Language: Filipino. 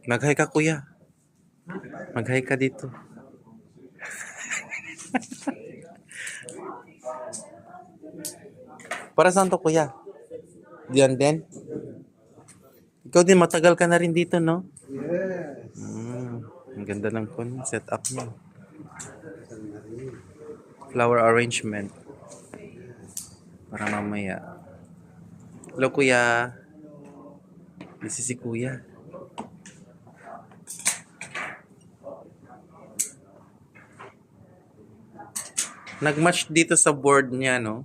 Mag-hi ka, kuya. Mag-hi ka dito. Para saan to, kuya? Diyan din? Ikaw din, matagal ka na rin dito, no? Yes. Ang ganda ng setup mo. Flower arrangement. Para mamaya. Hello, kuya. This is si kuya. Nag-match dito sa board niya, no?